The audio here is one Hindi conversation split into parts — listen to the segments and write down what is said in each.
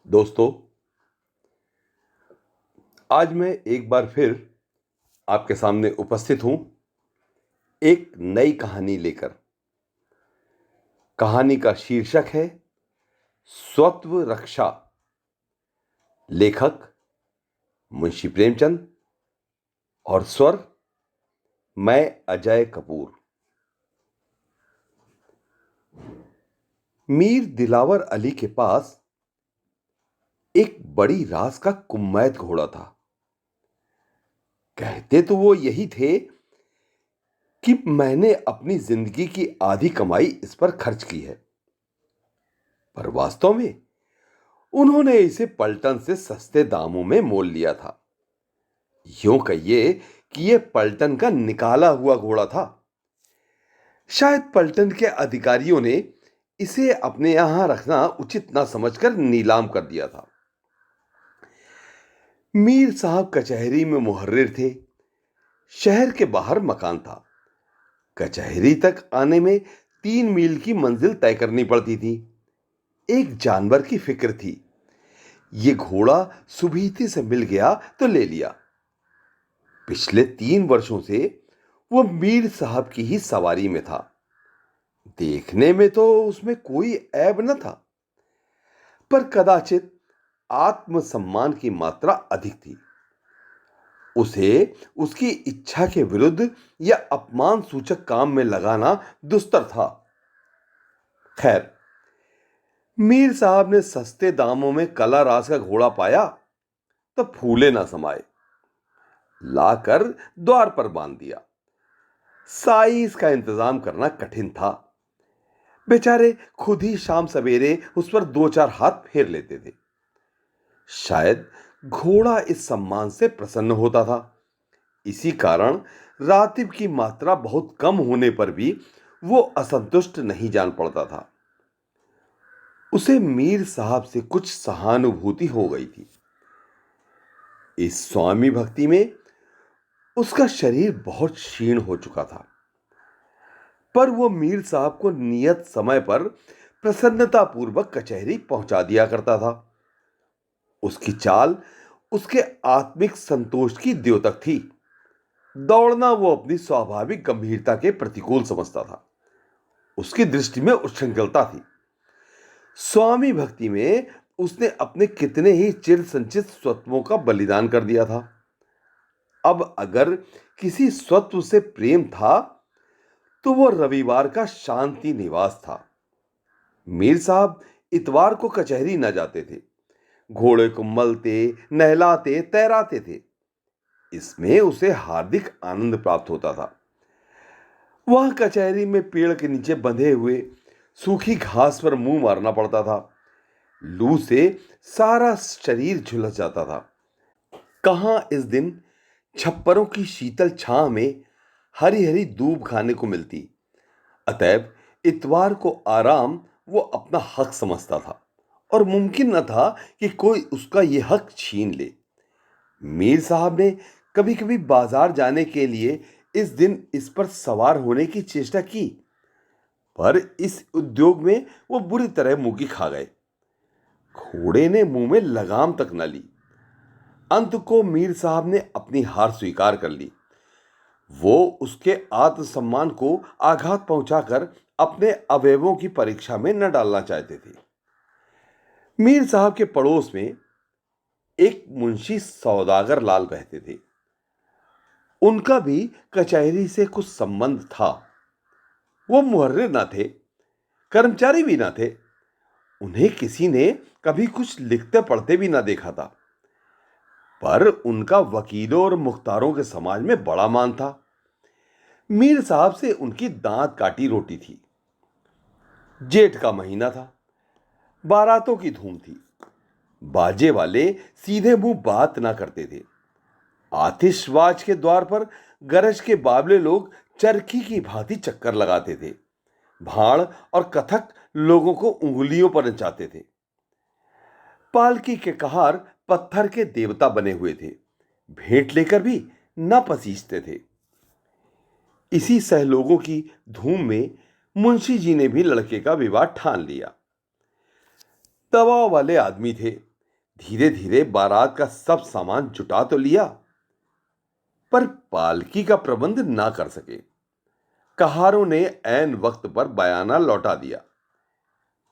दोस्तों, आज मैं एक बार फिर आपके सामने उपस्थित हूं एक नई कहानी लेकर। कहानी का शीर्षक है स्वत्व रक्षा। लेखक मुंशी प्रेमचंद और स्वर मैं अजय कपूर। मीर दिलावर अली के पास एक बड़ी रास का कुम्मैत घोड़ा था। कहते तो वो यही थे कि मैंने अपनी जिंदगी की आधी कमाई इस पर खर्च की है, पर वास्तव में उन्होंने इसे पलटन से सस्ते दामों में मोल लिया था। यूं कहिए कि यह पलटन का निकाला हुआ घोड़ा था। शायद पलटन के अधिकारियों ने इसे अपने यहां रखना उचित ना समझकर नीलाम कर दिया था। मीर साहब कचहरी में मुहर्रिर थे। शहर के बाहर मकान था। कचहरी तक आने में 3 मील की मंजिल तय करनी पड़ती थी। एक जानवर की फिक्र थी। ये घोड़ा सुबीती से मिल गया तो ले लिया। पिछले 3 वर्षों से वो मीर साहब की ही सवारी में था। देखने में तो उसमें कोई ऐब न था, पर कदाचित आत्मसम्मान की मात्रा अधिक थी। उसे उसकी इच्छा के विरुद्ध या अपमान सूचक काम में लगाना दुस्तर था। खैर, मीर साहब ने सस्ते दामों में कला रास का घोड़ा पाया तो फूले ना समाये, लाकर द्वार पर बांध दिया। साइज का इंतजाम करना कठिन था। बेचारे खुद ही शाम सवेरे उस पर 2-4 हाथ फेर लेते थे। शायद घोड़ा इस सम्मान से प्रसन्न होता था। इसी कारण रातिब की मात्रा बहुत कम होने पर भी वो असंतुष्ट नहीं जान पड़ता था। उसे मीर साहब से कुछ सहानुभूति हो गई थी। इस स्वामी भक्ति में उसका शरीर बहुत क्षीण हो चुका था, पर वो मीर साहब को नियत समय पर प्रसन्नतापूर्वक कचहरी पहुंचा दिया करता था। उसकी चाल उसके आत्मिक संतोष की द्योतक थी। दौड़ना वो अपनी स्वाभाविक गंभीरता के प्रतिकूल समझता था। उसकी दृष्टि में उच्छृंखलता थी। स्वामी भक्ति में उसने अपने कितने ही चिर संचित स्वत्वों का बलिदान कर दिया था। अब अगर किसी स्वत्व से प्रेम था तो वो रविवार का शांति निवास था। मीर साहब इतवार को कचहरी न जाते थे। घोड़े को मलते, नहलाते, तैराते थे। इसमें उसे हार्दिक आनंद प्राप्त होता था। वहां कचहरी में पेड़ के नीचे बंधे हुए सूखी घास पर मुंह मारना पड़ता था। लू से सारा शरीर झुलस जाता था। कहां इस दिन छप्परों की शीतल छांव में हरी हरी दूब खाने को मिलती। अतएव इतवार को आराम वो अपना हक समझता था और मुमकिन न था कि कोई उसका यह हक छीन ले। मीर साहब ने कभी कभी बाजार जाने के लिए इस दिन इस पर सवार होने की चेष्टा की, पर इस उद्योग में वो बुरी तरह मुंह की खा गए। घोड़े ने मुंह में लगाम तक न ली। अंत को मीर साहब ने अपनी हार स्वीकार कर ली। वो उसके आत्मसम्मान को आघात पहुंचाकर अपने अवयवों की परीक्षा में न डालना चाहते थे। मीर साहब के पड़ोस में एक मुंशी सौदागर लाल रहते थे। उनका भी कचहरी से कुछ संबंध था। वो मुहर्रिर ना थे, कर्मचारी भी ना थे। उन्हें किसी ने कभी कुछ लिखते पढ़ते भी ना देखा था, पर उनका वकीलों और मुख्तारों के समाज में बड़ा मान था। मीर साहब से उनकी दांत काटी रोटी थी। जेठ का महीना था। बारातों की धूम थी। बाजे वाले सीधे मुंह बात ना करते थे। आतिशबाज के द्वार पर गरज के बाबले लोग चरखी की भांति चक्कर लगाते थे। भाड़ और कथक लोगों को उंगलियों पर नचाते थे। पालकी के कहार पत्थर के देवता बने हुए थे। भेंट लेकर भी न पसीजते थे। इसी सहलोगों की धूम में मुंशी जी ने भी लड़के का विवाह ठान लिया। दबाव वाले आदमी थे। धीरे धीरे बारात का सब सामान जुटा तो लिया, पर पालकी का प्रबंध ना कर सके। कहारों ने ऐन वक्त पर बयाना लौटा दिया।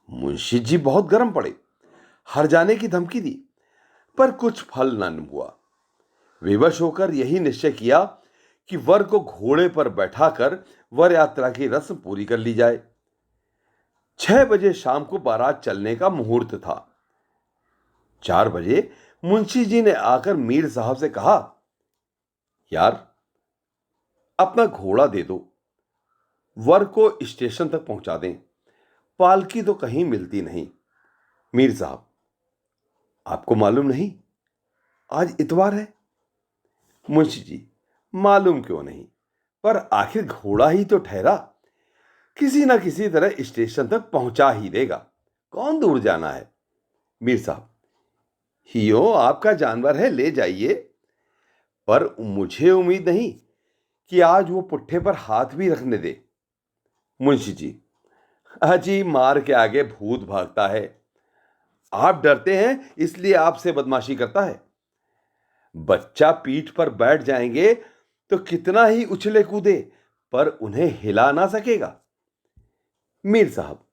मुंशी जी बहुत गर्म पड़े, हर जाने की धमकी दी, पर कुछ फल न हुआ। विवश होकर यही निश्चय किया कि वर को घोड़े पर बैठाकर वर यात्रा की रस्म पूरी कर ली जाए। 6 बजे शाम को बारात चलने का मुहूर्त था। 4 बजे मुंशी जी ने आकर मीर साहब से कहा, यार, अपना घोड़ा दे दो, वर को स्टेशन तक पहुंचा दें। पालकी तो कहीं मिलती नहीं। मीर साहब, आपको मालूम नहीं आज इतवार है? मुंशी जी, मालूम क्यों नहीं, पर आखिर घोड़ा ही तो ठहरा, किसी ना किसी तरह स्टेशन तक पहुंचा ही देगा। कौन दूर जाना है? मीर साहब, हियो आपका जानवर है, ले जाइए, पर मुझे उम्मीद नहीं कि आज वो पुट्ठे पर हाथ भी रखने दे। मुंशी जी, अजी मार के आगे भूत भागता है। आप डरते हैं इसलिए आपसे बदमाशी करता है। बच्चा पीठ पर बैठ जाएंगे तो कितना ही उछले कूदे, पर उन्हें हिला ना सकेगा। मीर साहब,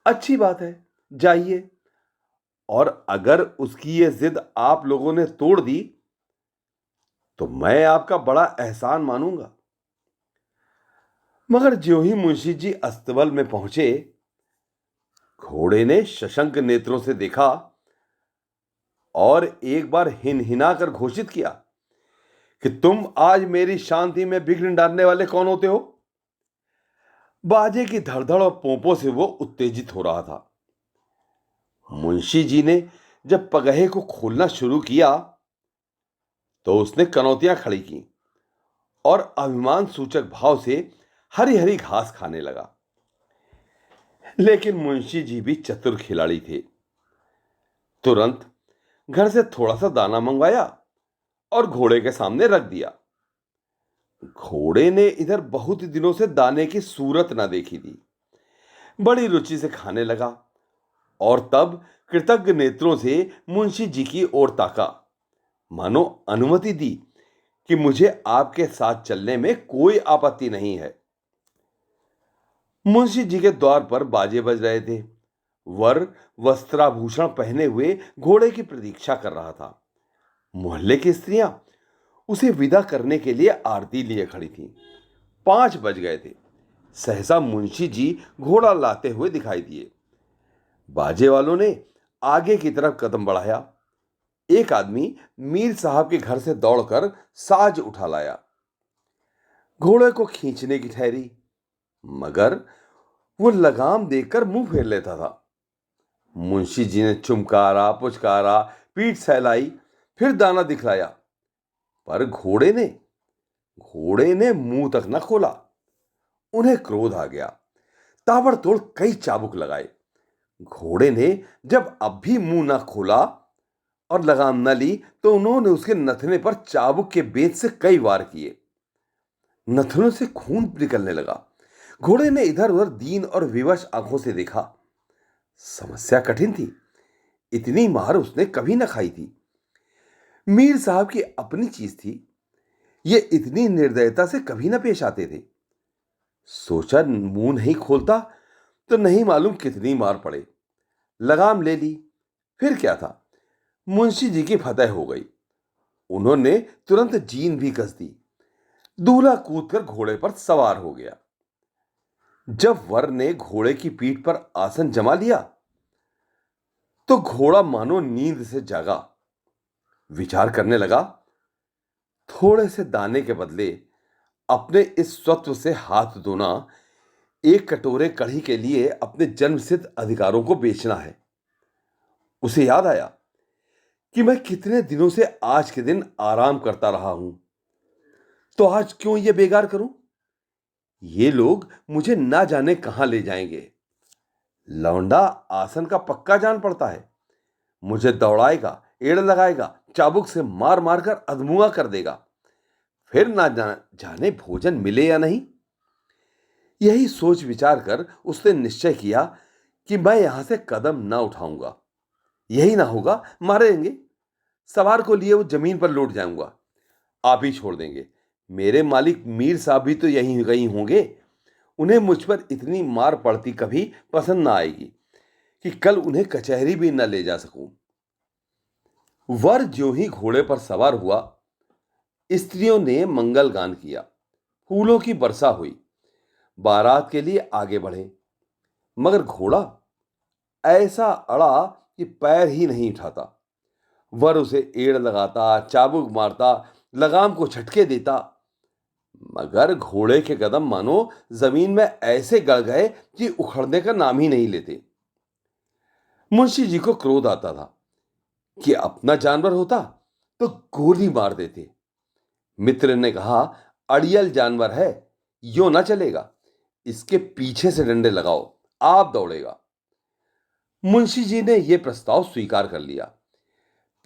अच्छी बात है, जाइए, और अगर उसकी ये जिद आप लोगों ने तोड़ दी तो मैं आपका बड़ा एहसान मानूंगा। मगर ज्यों ही मुंशी जी अस्तबल में पहुंचे, घोड़े ने शशंक नेत्रों से देखा और एक बार हिनहिना कर घोषित किया कि तुम आज मेरी शांति में विघ्न डालने वाले कौन होते हो? बाजे की धड़धड़ और पोंपों से वो उत्तेजित हो रहा था। मुंशी जी ने जब पगहे को खोलना शुरू किया तो उसने कनौतियां खड़ी की और अभिमान सूचक भाव से हरी हरी घास खाने लगा। लेकिन मुंशी जी भी चतुर खिलाड़ी थे। तुरंत घर से थोड़ा सा दाना मंगवाया और घोड़े के सामने रख दिया। घोड़े ने इधर बहुत दिनों से दाने की सूरत ना देखी थी। बड़ी रुचि से खाने लगा और तब कृतज्ञ नेत्रों से मुंशी जी की ओर ताका, मानो अनुमति दी कि मुझे आपके साथ चलने में कोई आपत्ति नहीं है। मुंशी जी के द्वार पर बाजे बज रहे थे। वर वस्त्राभूषण पहने हुए घोड़े की प्रतीक्षा कर रहा था। मोहल्ले की स्त्रियां उसे विदा करने के लिए आरती लिए खड़ी थीं। 5 बज गए थे। सहसा मुंशी जी घोड़ा लाते हुए दिखाई दिए। बाजे वालों ने आगे की तरफ कदम बढ़ाया। एक आदमी मीर साहब के घर से दौड़कर साज उठा लाया। घोड़े को खींचने की ठहरी, मगर वो लगाम देखकर मुंह फेर लेता था। मुंशी जी ने चुमकारा, पुचकारा, पीठ सहलाई, फिर दाना दिखलाया, पर घोड़े ने मुंह तक न खोला। उन्हें क्रोध आ गया। ताबड़तोड़ कई चाबुक लगाए। घोड़े ने जब अब भी मुंह न खोला और लगाम न ली तो उन्होंने उसके नथने पर चाबुक के बेंत से कई वार किए। नथनों से खून निकलने लगा। घोड़े ने इधर उधर दीन और विवश आंखों से देखा। समस्या कठिन थी। इतनी मार उसने कभी न खाई थी। मीर साहब की अपनी चीज थी। ये इतनी निर्दयता से कभी न पेश आते थे। सोचा मुंह नहीं खोलता तो नहीं मालूम कितनी मार पड़े। लगाम ले ली, फिर क्या था, मुंशी जी की फतह हो गई। उन्होंने तुरंत जीन भी कस दी। दूल्हा कूदकर घोड़े पर सवार हो गया। जब वर ने घोड़े की पीठ पर आसन जमा लिया तो घोड़ा मानो नींद से जागा। विचार करने लगा, थोड़े से दाने के बदले अपने इस स्वत्व से हाथ धोना, एक कटोरे कढ़ी के लिए अपने जन्मसिद्ध अधिकारों को बेचना है। उसे याद आया कि मैं कितने दिनों से आज के दिन आराम करता रहा हूं, तो आज क्यों ये बेगार करूं? ये लोग मुझे ना जाने कहां ले जाएंगे। लौंडा आसन का पक्का जान पड़ता है। मुझे दौड़ाएगा, एड़ लगाएगा, चाबुक से मार मार कर अधमुआ कर देगा। फिर ना जाने भोजन मिले या नहीं। यही सोच विचार कर उसने निश्चय किया कि मैं यहां से कदम ना उठाऊंगा। यही ना होगा मारेंगे। सवार को लिए वो जमीन पर लौट जाऊंगा, आप ही छोड़ देंगे। मेरे मालिक मीर साहब भी तो यहीं कहीं होंगे। उन्हें मुझ पर इतनी मार पड़ती कभी पसंद ना आएगी कि कल उन्हें कचहरी भी न ले जा सकूं। वर ज्यों ही घोड़े पर सवार हुआ, स्त्रियों ने मंगल गान किया, फूलों की वर्षा हुई, बारात के लिए आगे बढ़े। मगर घोड़ा ऐसा अड़ा कि पैर ही नहीं उठाता। वर उसे एड़ लगाता, चाबुक मारता, लगाम को झटके देता, मगर घोड़े के कदम मानो जमीन में ऐसे गड़ गए कि उखड़ने का नाम ही नहीं लेते। मुंशी जी को क्रोध आता था कि अपना जानवर होता तो गोली मार देते। मित्र ने कहा, अड़ियल जानवर है, यो ना चलेगा, इसके पीछे से डंडे लगाओ, आप दौड़ेगा। मुंशी जी ने यह प्रस्ताव स्वीकार कर लिया।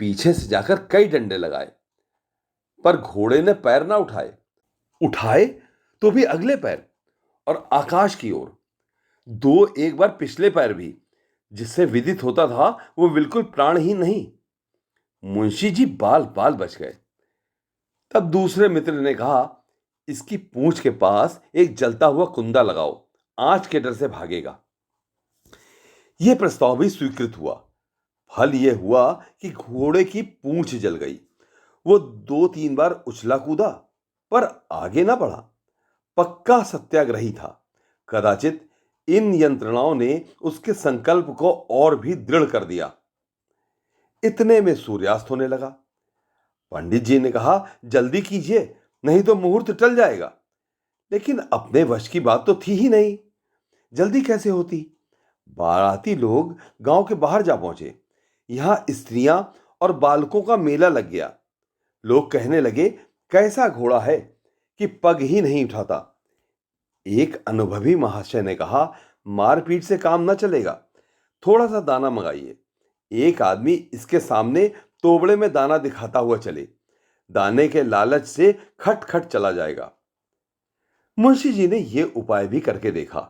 पीछे से जाकर कई डंडे लगाए, पर घोड़े ने पैर ना उठाए। उठाए तो भी अगले पैर और आकाश की ओर। दो एक बार पिछले पैर भी, जिससे विदित होता था वो बिल्कुल प्राणहीन नहीं। मुंशी जी बाल बाल बच गए। तब दूसरे मित्र ने कहा, इसकी पूंछ के पास एक जलता हुआ कुंदा लगाओ, आंच के डर से भागेगा। यह प्रस्ताव भी स्वीकृत हुआ। फल यह हुआ कि घोड़े की पूंछ जल गई। वो दो तीन बार उछला कूदा, पर आगे ना बढ़ा। पक्का सत्याग्रही था। कदाचित इन यंत्रणाओं ने उसके संकल्प को और भी दृढ़ कर दिया। इतने में सूर्यास्त होने लगा। पंडित जी ने कहा, जल्दी कीजिए, नहीं तो मुहूर्त टल जाएगा। लेकिन अपने वश की बात तो थी ही नहीं। जल्दी कैसे होती? बाराती लोग गांव के बाहर जा पहुंचे। यहां स्त्रियां और बालकों का मेला लग गया। लोग कहने लगे, कैसा घोड़ा है कि पग ही नहीं उठाता। एक अनुभवी महाशय ने कहा, मारपीट से काम न चलेगा, थोड़ा सा दाना मंगाइए। एक आदमी इसके सामने तोबड़े में दाना दिखाता हुआ चले, दाने के लालच से खट खट चला जाएगा। मुंशी जी ने यह उपाय भी करके देखा,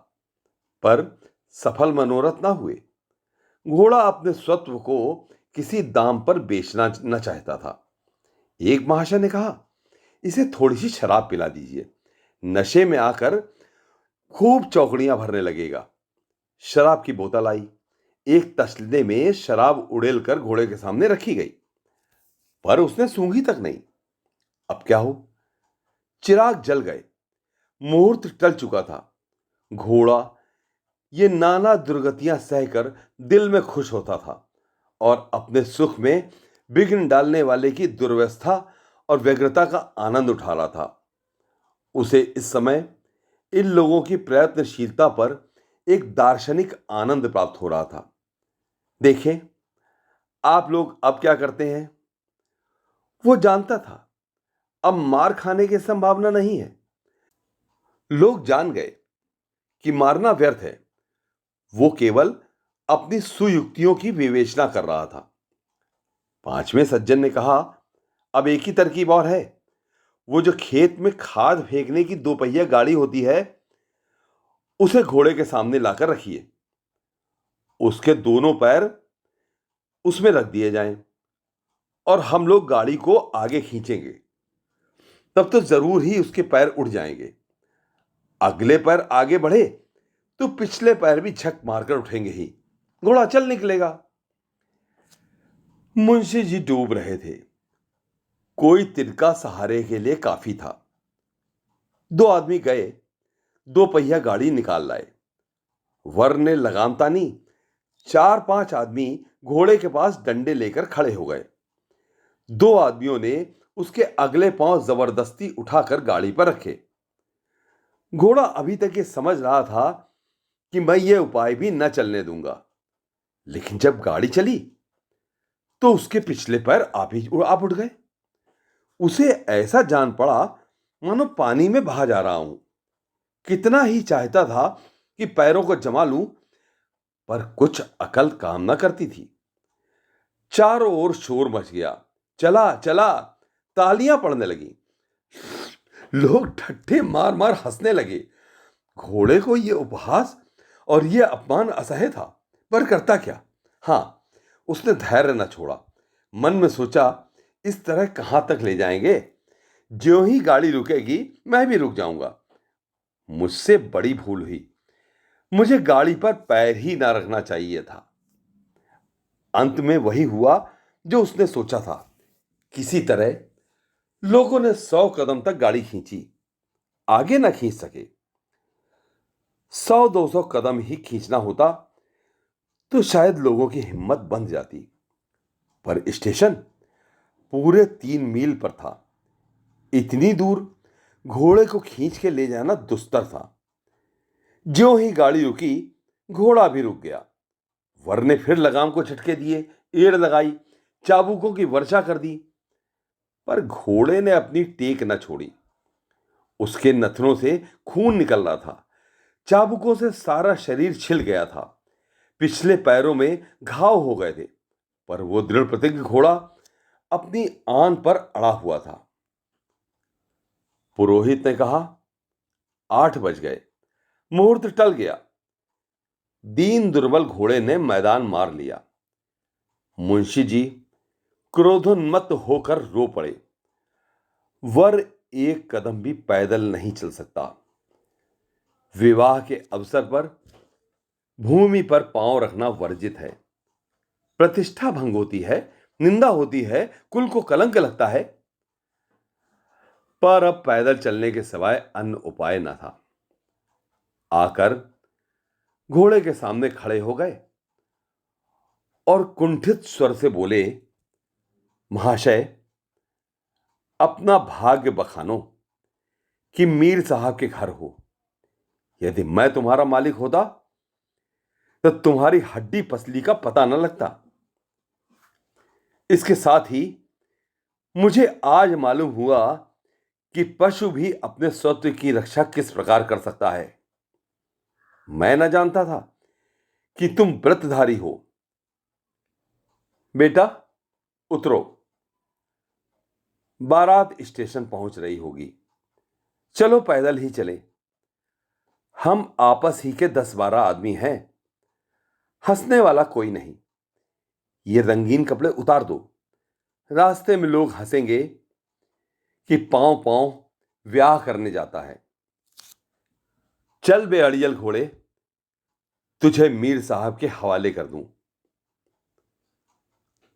पर सफल मनोरथ ना हुए। घोड़ा अपने स्वत्व को किसी दाम पर बेचना न चाहता था। एक महाशय ने कहा, इसे थोड़ी सी शराब पिला दीजिए, नशे में आकर खूब चौकड़ियां भरने लगेगा। शराब की बोतल आई। एक तसले में शराब उड़ेल कर घोड़े के सामने रखी गई, पर उसने सूंघी तक नहीं। अब क्या हो? चिराग जल गए। मुहूर्त टल चुका था। घोड़ा ये नाना दुर्गतियां सहकर दिल में खुश होता था और अपने सुख में विघ्न डालने वाले की दुर्व्यवस्था और व्यग्रता का आनंद उठा रहा था। उसे इस समय इन लोगों की प्रयत्नशीलता पर एक दार्शनिक आनंद प्राप्त हो रहा था। देखें, आप लोग अब क्या करते हैं। वो जानता था अब मार खाने की संभावना नहीं है। लोग जान गए कि मारना व्यर्थ है। वो केवल अपनी सुयुक्तियों की विवेचना कर रहा था। पांचवें सज्जन ने कहा, अब एक ही तरकीब और है। वो जो खेत में खाद फेंकने की दोपहिया गाड़ी होती है, उसे घोड़े के सामने लाकर रखिए। उसके दोनों पैर उसमें रख दिए जाएं और हम लोग गाड़ी को आगे खींचेंगे। तब तो जरूर ही उसके पैर उठ जाएंगे। अगले पैर आगे बढ़े तो पिछले पैर भी झक मारकर उठेंगे ही, घोड़ा चल निकलेगा। मुंशी जी डूब रहे थे। कोई तिनका सहारे के लिए काफी था। दो आदमी गए, दो पहिया गाड़ी निकाल लाए। वर ने लगाम तानी। चार पांच आदमी घोड़े के पास डंडे लेकर खड़े हो गए। दो आदमियों ने उसके अगले पांव जबरदस्ती उठाकर गाड़ी पर रखे। घोड़ा अभी तक ये समझ रहा था कि मैं ये उपाय भी न चलने दूंगा, लेकिन जब गाड़ी चली तो उसके पिछले पैर आप उठ गए। उसे ऐसा जान पड़ा मानो पानी में बहा जा रहा हूं। कितना ही चाहता था कि पैरों को जमा लूं, पर कुछ अकल काम ना करती थी। चारों ओर शोर मच गया, चला चला, तालियां पड़ने लगी। लोग ठट्ठे मार मार हंसने लगे। घोड़े को यह उपहास और यह अपमान असह्य था, पर करता क्या। हां, उसने धैर्य न छोड़ा। मन में सोचा, इस तरह कहां तक ले जाएंगे? ज्यों ही गाड़ी रुकेगी मैं भी रुक जाऊंगा। मुझसे बड़ी भूल हुई। मुझे गाड़ी पर पैर ही ना रखना चाहिए था। अंत में वही हुआ जो उसने सोचा था। किसी तरह लोगों ने 100 कदम तक गाड़ी खींची, आगे ना खींच सके। 100-200 कदम ही खींचना होता तो शायद लोगों की हिम्मत बंध जाती। पर स्टेशन पूरे 3 मील पर था। इतनी दूर घोड़े को खींच के ले जाना दुस्तर था। ज्यों ही गाड़ी रुकी, घोड़ा भी रुक गया। वर ने फिर लगाम को झटके दिए, एड़ लगाई, चाबुकों की वर्षा कर दी, पर घोड़े ने अपनी टेक न छोड़ी। उसके नथनों से खून निकल रहा था। चाबुकों से सारा शरीर छिल गया था। पिछले पैरों में घाव हो गए थे, पर वो दृढ़ प्रतिज्ञ घोड़ा अपनी आन पर अड़ा हुआ था। पुरोहित ने कहा, 8 बज गए, मुहूर्त टल गया। दीन दुर्बल घोड़े ने मैदान मार लिया। मुंशी जी क्रोधोन्मत्त होकर रो पड़े। वर एक कदम भी पैदल नहीं चल सकता। विवाह के अवसर पर भूमि पर पांव रखना वर्जित है। प्रतिष्ठा भंग होती है, निंदा होती है, कुल को कलंक लगता है। पर अब पैदल चलने के सिवाय अन्य उपाय न था। आकर घोड़े के सामने खड़े हो गए और कुंठित स्वर से बोले, महाशय, अपना भाग्य बखानो कि मीर साहब के घर हो। यदि मैं तुम्हारा मालिक होता तो तुम्हारी हड्डी पसली का पता न लगता। इसके साथ ही मुझे आज मालूम हुआ कि पशु भी अपने स्वत्व की रक्षा किस प्रकार कर सकता है। मैं न जानता था कि तुम व्रतधारी हो। बेटा, उतरो। बारात स्टेशन पहुंच रही होगी। चलो पैदल ही चले। हम आपस ही के 10-12 आदमी हैं। हंसने वाला कोई नहीं। ये रंगीन कपड़े उतार दो। रास्ते में लोग हंसेंगे कि पांव पांव ब्याह करने जाता है। चल बे अड़ियल घोड़े, तुझे मीर साहब के हवाले कर दूं।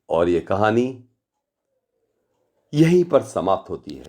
और ये कहानी यहीं पर समाप्त होती है।